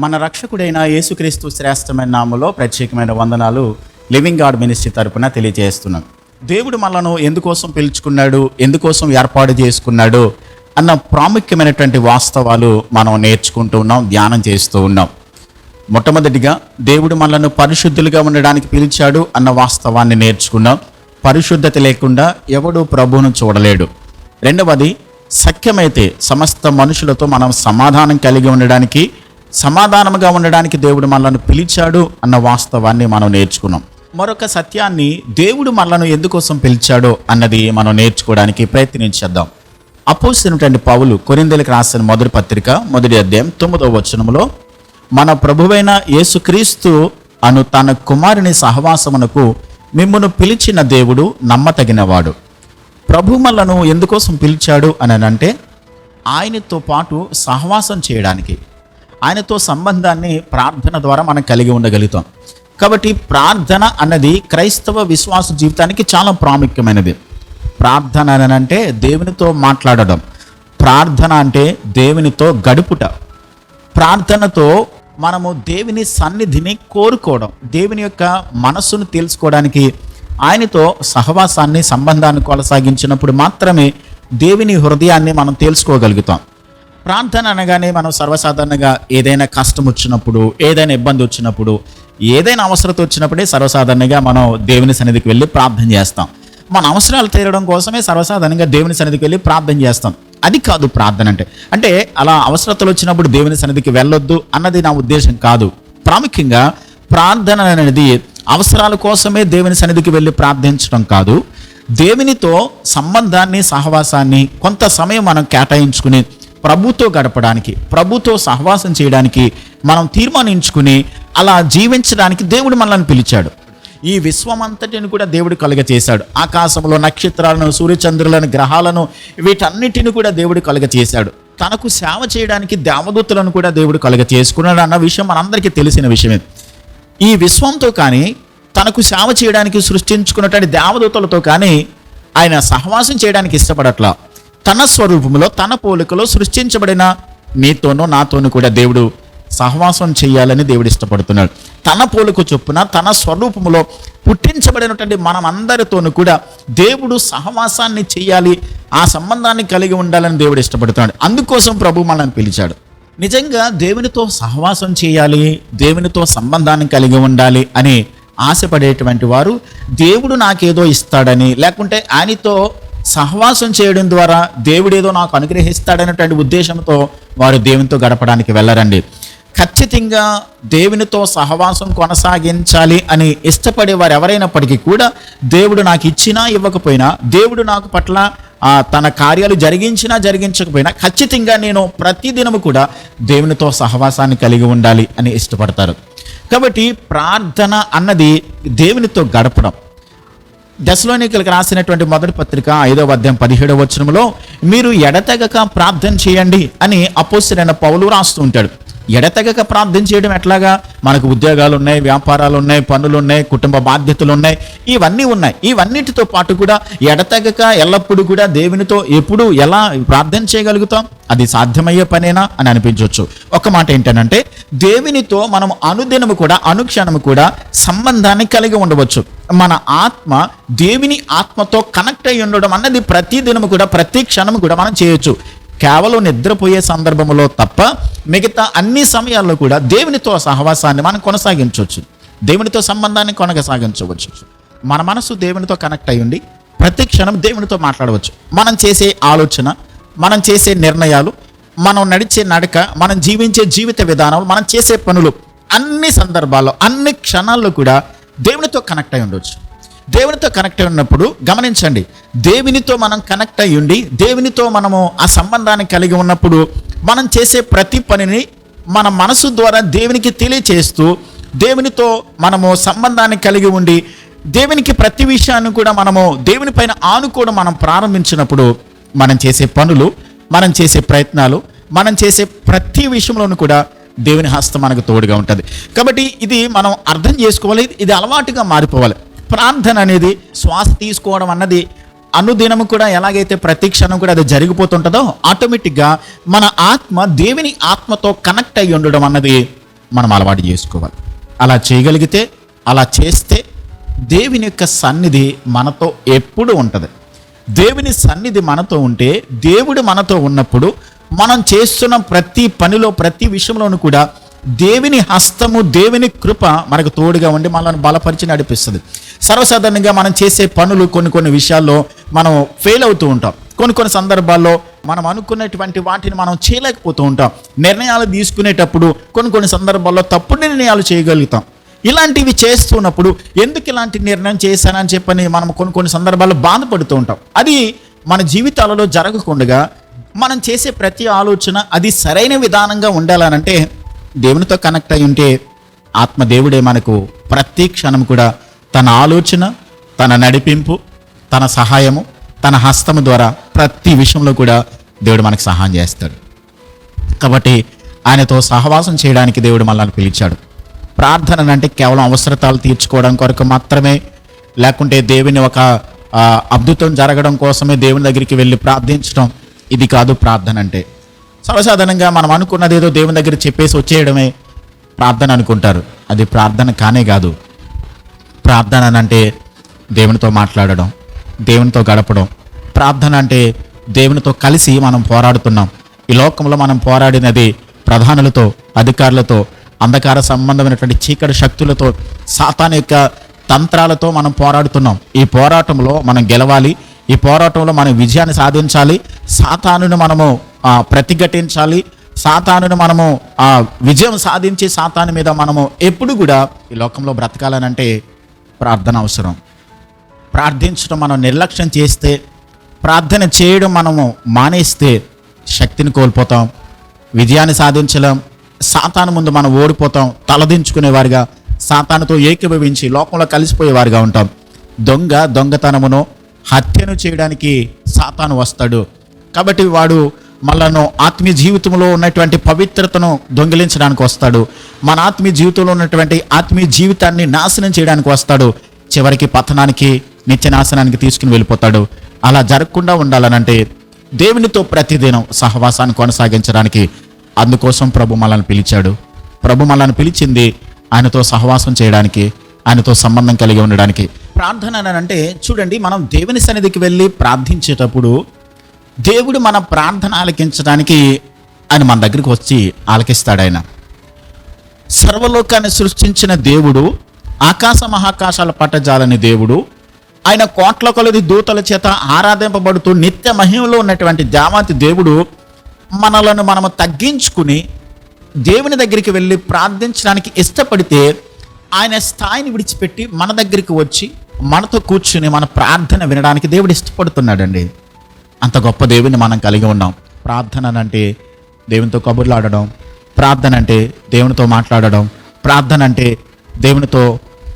మన రక్షకుడైన యేసుక్రీస్తు శ్రేష్టమైన నామములో ప్రత్యేకమైన వందనాలు లివింగ్ గాడ్ మినిస్ట్రీ తరపున తెలియజేస్తున్నాం. దేవుడు మనను ఎందుకోసం పిలుచుకున్నాడు, ఎందుకోసం ఏర్పాటు చేసుకున్నాడు అన్న ప్రాముఖ్యమైనటువంటి వాస్తవాలు మనం నేర్చుకుంటూ ఉన్నాం, ధ్యానం చేస్తూ ఉన్నాం. మొట్టమొదటిగా దేవుడు మనలను పరిశుద్ధులుగా ఉండడానికి పిలిచాడు అన్న వాస్తవాన్ని నేర్చుకున్నాం. పరిశుద్ధత లేకుండా ఎవడు ప్రభువును చూడలేడు. రెండవది, సఖ్యమైతే సమస్త మనుషులతో మనం సమాధానం కలిగి ఉండడానికి, సమాధానముగా ఉండడానికి దేవుడు మనలను పిలిచాడు అన్న వాస్తవాన్ని మనం నేర్చుకున్నాం. మరొక సత్యాన్ని, దేవుడు మనలను ఎందుకోసం పిలిచాడో అన్నది మనం నేర్చుకోవడానికి ప్రయత్నించేద్దాం. అపోస్తలుడైన పౌలు కొరింథీయులకు రాసిన మొదటి పత్రిక 1వ అధ్యాయం 9వ వచనములో, మన ప్రభువైన యేసుక్రీస్తు అను తన కుమారుని సహవాసమునకు మిమ్మును పిలిచిన దేవుడు నమ్మతగినవాడు. ప్రభు మనలను ఎందుకోసం పిలిచాడు అని అంటే, ఆయనతో పాటు సహవాసం చేయడానికి, ఆయనతో సంబంధాన్ని ప్రార్థన ద్వారా మనం కలిగి ఉండగలుగుతాం. కాబట్టి ప్రార్థన అన్నది క్రైస్తవ విశ్వాస జీవితానికి చాలా ప్రాముఖ్యమైనది. ప్రార్థన అని అంటే దేవునితో మాట్లాడడం, ప్రార్థన అంటే దేవునితో గడుపుట, ప్రార్థనతో మనము దేవుని సన్నిధిని కోరుకోవడం, దేవుని యొక్క మనస్సును తెలుసుకోవడానికి ఆయనతో సహవాసాన్ని, సంబంధాన్ని కొనసాగించినప్పుడు మాత్రమే దేవుని హృదయాన్ని మనం తెలుసుకోగలుగుతాం. ప్రార్థన అనగానే మనం సర్వసాధారణంగా ఏదైనా కష్టం వచ్చినప్పుడు, ఏదైనా ఇబ్బంది వచ్చినప్పుడు, ఏదైనా అవసరత వచ్చినప్పుడే సర్వసాధారణంగా మనం దేవుని సన్నిధికి వెళ్ళి ప్రార్థన చేస్తాం. మన అవసరాలు తీరడం కోసమే సర్వసాధారణంగా దేవుని సన్నిధికి వెళ్ళి ప్రార్థన చేస్తాం. అది కాదు ప్రార్థన అంటే. అంటే అలా అవసరతలు వచ్చినప్పుడు దేవుని సన్నిధికి వెళ్ళొద్దు అన్నది నా ఉద్దేశం కాదు. ప్రాముఖ్యంగా ప్రార్థన అనేది అవసరాల కోసమే దేవుని సన్నిధికి వెళ్ళి ప్రార్థించడం కాదు. దేవునితో సంబంధాన్ని, సహవాసాన్ని కొంత సమయం మనం కేటాయించుకుని ప్రభుతో గడపడానికి, ప్రభుతో సహవాసం చేయడానికి మనం తీర్మానించుకుని అలా జీవించడానికి దేవుడు మనల్ని పిలిచాడు. ఈ విశ్వమంతటిని కూడా దేవుడు కలుగ చేశాడు. ఆకాశంలో నక్షత్రాలను, సూర్యచంద్రులను, గ్రహాలను, వీటన్నిటిని కూడా దేవుడు కలుగ చేశాడు. తనకు సేవ చేయడానికి దేవదూతలను కూడా దేవుడు కలుగ చేసుకున్నాడు అన్న విషయం మనందరికీ తెలిసిన విషయమే. ఈ విశ్వంతో కానీ, తనకు సేవ చేయడానికి సృష్టించుకున్నటువంటి దేవదూతలతో కానీ ఆయన సహవాసం చేయడానికి ఇష్టపడట్లా. తన స్వరూపంలో, తన పోలికలో సృష్టించబడిన నీతోనూ నాతోనూ కూడా దేవుడు సహవాసం చేయాలని దేవుడు ఇష్టపడుతున్నాడు. తన పోలిక చొప్పున, తన స్వరూపంలో పుట్టించబడినటువంటి మనం అందరితోనూ కూడా దేవుడు సహవాసాన్ని చేయాలి, ఆ సంబంధాన్ని కలిగి ఉండాలని దేవుడు ఇష్టపడుతున్నాడు. అందుకోసం ప్రభు మనల్ని పిలిచాడు. నిజంగా దేవునితో సహవాసం చేయాలి, దేవునితో సంబంధాన్ని కలిగి ఉండాలి అని ఆశపడేటువంటి వారు దేవుడు నాకేదో ఇస్తాడని, లేకుంటే ఆయనతో సహవాసం చేయడం ద్వారా దేవుడేదో నాకు అనుగ్రహిస్తాడనేటువంటి ఉద్దేశంతో వారు దేవునితో గడపడానికి వెళ్ళరండి. ఖచ్చితంగా దేవునితో సహవాసం కొనసాగించాలి అని ఇష్టపడే వారు ఎవరైనప్పటికీ కూడా దేవుడు నాకు ఇచ్చినా ఇవ్వకపోయినా, దేవుడు నాకు పట్ల తన కార్యాలు జరిగించినా జరిగించకపోయినా ఖచ్చితంగా నేను ప్రతిదినము కూడా దేవునితో సహవాసాన్ని కలిగి ఉండాలి అని ఇష్టపడతారు. కాబట్టి ప్రార్థన అన్నది దేవునితో గడపడం. దెస్సలోనికీయులకు రాసినటువంటి మొదటి పత్రిక 5వ అధ్యాయం 17వ వచనంలో, మీరు ఎడతెగక ప్రార్థన చేయండి అని అపోస్తలుడైన పౌలు రాస్తూ ఉంటాడు. ఎడతెగక ప్రార్థన చేయడం ఎట్లాగా? మనకు ఉద్యోగాలు ఉన్నాయి, వ్యాపారాలు ఉన్నాయి, పనులు ఉన్నాయి, కుటుంబ బాధ్యతలు ఉన్నాయి, ఇవన్నీ ఉన్నాయి. ఇవన్నిటితో పాటు కూడా ఎడతెగక ఎల్లప్పుడూ కూడా దేవునితో ఎప్పుడు ఎలా ప్రార్థన చేయగలుగుతాం? అది సాధ్యమయ్యే పనేనా అని అనిపించవచ్చు. ఒక మాట ఏంటంటే, దేవునితో మనం అనుదినము కూడా, అనుక్షణము కూడా సంబంధాన్ని కలిగి ఉండవచ్చు. మన ఆత్మ దేవుని ఆత్మతో కనెక్ట్ అయి ఉండడం అన్నది ప్రతి దినము కూడా, ప్రతి క్షణము కూడా మనం చేయొచ్చు. కేవలం నిద్రపోయే సందర్భంలో తప్ప మిగతా అన్ని సమయాల్లో కూడా దేవునితో సహవాసాన్ని మనం కొనసాగించవచ్చు, దేవునితో సంబంధాన్ని కొనసాగించవచ్చు. మన మనసు దేవునితో కనెక్ట్ అయి ఉండి ప్రతి క్షణం దేవునితో మాట్లాడవచ్చు. మనం చేసే ఆలోచన, మనం చేసే నిర్ణయాలు, మనం నడిచే నడక, మనం జీవించే జీవిత విధానం, మనం చేసే పనులు, అన్ని సందర్భాల్లో, అన్ని క్షణాల్లో కూడా దేవునితో కనెక్ట్ అయి ఉండవచ్చు. దేవునితో కనెక్ట్ అయి ఉన్నప్పుడు గమనించండి, దేవునితో మనం కనెక్ట్ అయి ఉండి దేవునితో మనము ఆ సంబంధాన్ని కలిగి ఉన్నప్పుడు మనం చేసే ప్రతి పనిని మన మనసు ద్వారా దేవునికి తెలియచేస్తూ, దేవునితో మనము సంబంధాన్ని కలిగి ఉండి దేవునికి ప్రతి విషయాన్ని కూడా మనము దేవుని పైన ఆనుకోవడం మనం ప్రారంభించినప్పుడు మనం చేసే పనులు, మనం చేసే ప్రయత్నాలు, మనం చేసే ప్రతి విషయంలోనూ కూడా దేవుని హస్తం మనకు తోడుగా ఉంటుంది. కాబట్టి ఇది మనం అర్థం చేసుకోవాలి, ఇది అలవాటుగా మారిపోవాలి. ప్రార్థన అనేది శ్వాస తీసుకోవడం అన్నది అనుదినము కూడా ఎలాగైతే ప్రతి క్షణం కూడా అది జరిగిపోతుంటుందో, ఆటోమేటిక్గా మన ఆత్మ దేవుని ఆత్మతో కనెక్ట్ అయ్యి ఉండడం అన్నది మనం అలవాటు చేసుకోవాలి. అలా చేయగలిగితే, అలా చేస్తే దేవుని యొక్క సన్నిధి మనతో ఎప్పుడు ఉంటుంది. దేవుని సన్నిధి మనతో ఉంటే, దేవుడు మనతో ఉన్నప్పుడు మనం చేస్తున్న ప్రతి పనిలో, ప్రతి విషయంలోనూ కూడా దేవుని హస్తము, దేవుని కృప మనకు తోడుగా ఉండి మనల్ని బలపరిచి నడిపిస్తుంది. సర్వసాధారణంగా మనం చేసే పనులు కొన్ని విషయాల్లో మనం ఫెయిల్ అవుతూ ఉంటాం. కొన్ని సందర్భాల్లో మనం అనుకున్నటువంటి వాటిని మనం చేయలేకపోతూ ఉంటాం. నిర్ణయాలు తీసుకునేటప్పుడు కొన్ని సందర్భాల్లో తప్పుడు నిర్ణయాలు చేయగలుగుతాం. ఇలాంటివి చేస్తున్నప్పుడు ఎందుకు ఇలాంటి నిర్ణయం చేశానని చెప్పని మనం కొన్ని సందర్భాల్లో బాధపడుతూ ఉంటాం. అది మన జీవితాలలో జరగకుండా మనం చేసే ప్రతి ఆలోచన అది సరైన విధానంగా ఉండాలనంటే దేవునితో కనెక్ట్ అయి ఉంటే ఆత్మదేవుడే మనకు ప్రతి క్షణం కూడా తన ఆలోచన, తన నడిపింపు, తన సహాయము, తన హస్తము ద్వారా ప్రతి విషయంలో కూడా దేవుడు మనకు సహాయం చేస్తాడు. కాబట్టి ఆయనతో సహవాసం చేయడానికి దేవుడు మనల్ని పిలిచాడు. ప్రార్థన అంటే కేవలం అవసరతాలు తీర్చుకోవడం కొరకు మాత్రమే, లేకుంటే దేవుని ఒక అద్భుతం జరగడం కోసమే దేవుని దగ్గరికి వెళ్ళి ప్రార్థించడం, ఇది కాదు ప్రార్థన అంటే. సర్వసాధారణంగా మనం అనుకున్నది ఏదో దేవుని దగ్గర చెప్పేసి వచ్చేయడమే ప్రార్థన అనుకుంటారు. అది ప్రార్థన కానే కాదు. ప్రార్థన అంటే దేవునితో మాట్లాడడం, దేవునితో గడపడం. ప్రార్థన అంటే దేవునితో కలిసి మనం పోరాడుతున్నాం. ఈ లోకంలో మనం పోరాడినది ప్రధానులతో, అధికారులతో, అంధకార సంబంధమైనటువంటి చీకటి శక్తులతో, సాతాను యొక్క తంత్రాలతో మనం పోరాడుతున్నాం. ఈ పోరాటంలో మనం గెలవాలి. ఈ పోరాటంలో మనం విజయాన్ని సాధించాలి. సాతానును మనము ప్రతిఘటించాలి. సాతానును మనము విజయం సాధించి సాతాను మీద మనము ఎప్పుడు కూడా ఈ లోకంలో బ్రతకాలనంటే ప్రార్థన అవసరం. ప్రార్థించడం మనం నిర్లక్ష్యం చేస్తే, ప్రార్థన చేయడం మనము మానేస్తే శక్తిని కోల్పోతాం, విజయాన్ని సాధించలేం. సాతాను ముందు మనం ఓడిపోతాం. తలదించుకునేవారిగా, సాతానుతో ఏకీభవించి లోకంలో కలిసిపోయేవారిగా ఉంటాం. దొంగతనమును, హత్యను చేయడానికి సాతాను వస్తాడు. కాబట్టి వాడు మనను ఆత్మీయ జీవితంలో ఉన్నటువంటి పవిత్రతను దొంగిలించడానికి వస్తాడు. మన ఆత్మీయ జీవితంలో ఉన్నటువంటి ఆత్మీయ జీవితాన్ని నాశనం చేయడానికి వస్తాడు. చివరికి పతనానికి, నిత్య నాశనానికి తీసుకుని వెళ్ళిపోతాడు. అలా జరగకుండా ఉండాలనంటే దేవునితో ప్రతిదినం సహవాసాన్ని కొనసాగించడానికి, అందుకోసం ప్రభు మనల్ని పిలిచాడు. ప్రభు మనల్ని పిలిచింది ఆయనతో సహవాసం చేయడానికి, ఆయనతో సంబంధం కలిగి ఉండడానికి. ప్రార్థన అని అంటే చూడండి, మనం దేవుని సన్నిధికి వెళ్ళి ప్రార్థించేటప్పుడు దేవుడు మన ప్రార్థన ఆలకించడానికి ఆయన మన దగ్గరికి వచ్చి ఆలకిస్తాడు. ఆయన సర్వలోకాన్ని సృష్టించిన దేవుడు, ఆకాశ మహాకాశాల పట్టజాలని దేవుడు, ఆయన కోట్ల కొలది దూతల చేత ఆరాధింపబడుతూ నిత్య మహిమలో ఉన్నటువంటి దేవాతి దేవుడు మనలను మనము తగ్గించుకుని దేవుని దగ్గరికి వెళ్ళి ప్రార్థించడానికి ఇష్టపడితే ఆయన స్థాయిని విడిచిపెట్టి మన దగ్గరికి వచ్చి మనతో కూర్చుని మన ప్రార్థన వినడానికి దేవుడు ఇష్టపడుతున్నాడండి. అంత గొప్ప దేవుని మనం కలిగి ఉన్నాం. ప్రార్థన అంటే దేవునితో కబుర్లు ఆడడం, ప్రార్థన అంటే దేవునితో మాట్లాడడం, ప్రార్థన అంటే దేవునితో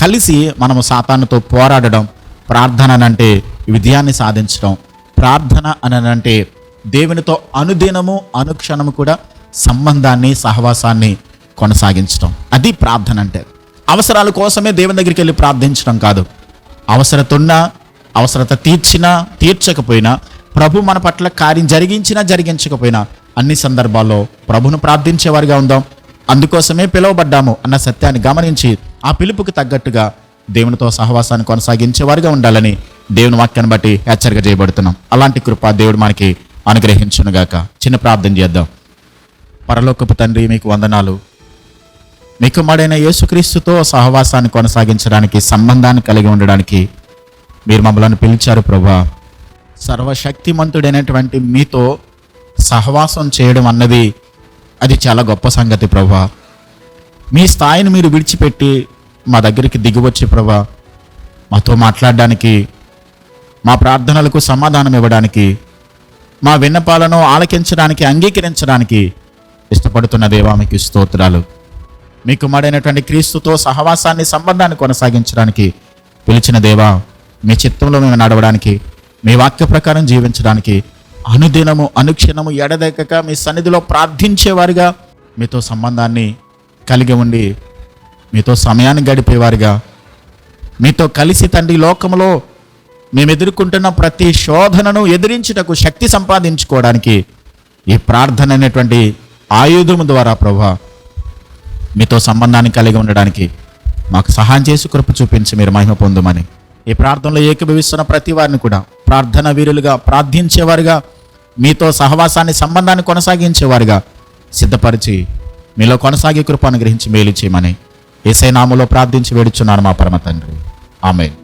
కలిసి మనము సాతానుతో పోరాడడం, ప్రార్థన అంటే విజయాన్ని సాధించడం, ప్రార్థన అంటే దేవునితో అనుదినము అనుక్షణము కూడా సంబంధాన్ని, సహవాసాన్ని కొనసాగించడం. అది ప్రార్థన అంటే. అవసరాల కోసమే దేవుని దగ్గరికి వెళ్ళి ప్రార్థించడం కాదు. అవసరత ఉన్నా, అవసరత తీర్చినా తీర్చకపోయినా, ప్రభు మన పట్ల కార్యం జరిగించినా జరిగించకపోయినా అన్ని సందర్భాల్లో ప్రభును ప్రార్థించేవారిగా ఉందాం. అందుకోసమే పిలువబడ్డాము అన్న సత్యాన్ని గమనించి ఆ పిలుపుకి తగ్గట్టుగా దేవునితో సహవాసాన్ని కొనసాగించేవారిగా ఉండాలని దేవుని వాక్యాన్ని బట్టి హెచ్చరిక చేయబడుతున్నాం. అలాంటి కృప దేవుడు మనకి అనుగ్రహించునుగాక. చిన్న ప్రార్థన చేద్దాం. పరలోకపు తండ్రి, మీకు వందనాలు. మీ కుమారుడైన యేసుక్రీస్తుతో సహవాసాన్ని కొనసాగించడానికి, సంబంధాన్ని కలిగి ఉండడానికి మీరు మమ్మల్ని పిలిచారు ప్రభువా. సర్వశక్తిమంతుడైనటువంటి మీతో సహవాసం చేయడం అన్నది అది చాలా గొప్ప సంగతి ప్రభువా. మీ స్థాయిని మీరు విడిచిపెట్టి మా దగ్గరికి దిగివచ్చి ప్రభువా మాతో మాట్లాడడానికి, మా ప్రార్థనలకు సమాధానం ఇవ్వడానికి, మా విన్నపాలను ఆలకించడానికి, అంగీకరించడానికి ఇష్టపడుతున్న దేవా మీకు స్తోత్రాలు. మీ కుమారుడైనటువంటి క్రీస్తుతో సహవాసాన్ని, సంబంధాన్ని కొనసాగించడానికి పిలిచిన దేవా, మీ చిత్తంలో మేము నడవడానికి, మీ వాక్య ప్రకారం జీవించడానికి, అనుదినము అనుక్షణము ఎడదెక్కక మీ సన్నిధిలో ప్రార్థించేవారిగా, మీతో సంబంధాన్ని కలిగి ఉండి మీతో సమయాన్ని గడిపేవారిగా, మీతో కలిసి తండ్రి లోకంలో మేము ఎదుర్కొంటున్న ప్రతి శోధనను ఎదిరించుటకు శక్తి సంపాదించుకోవడానికి ఈ ప్రార్థన అనేటువంటి ఆయుధము ద్వారా ప్రభువా మీతో సంబంధాన్ని కలిగి ఉండడానికి మాకు సహాయం చేసి కృప చూపించి మీరు మహిమ పొందమని ఈ ప్రార్థనలో ఏకీభవిస్తున్న ప్రతి వారిని కూడా ప్రార్థన వీరులుగా ప్రార్థించేవారుగా మీతో సహవాసాన్ని సంబంధాన్ని కొనసాగించేవారుగా సిద్ధపరిచి మీలో కొనసాగే కృప అనుగ్రహించి మేలు చేయమని యేసయ్య నామములో ప్రార్థించి వేడుచున్నాను మా పరమ తండ్రి. ఆమేన్.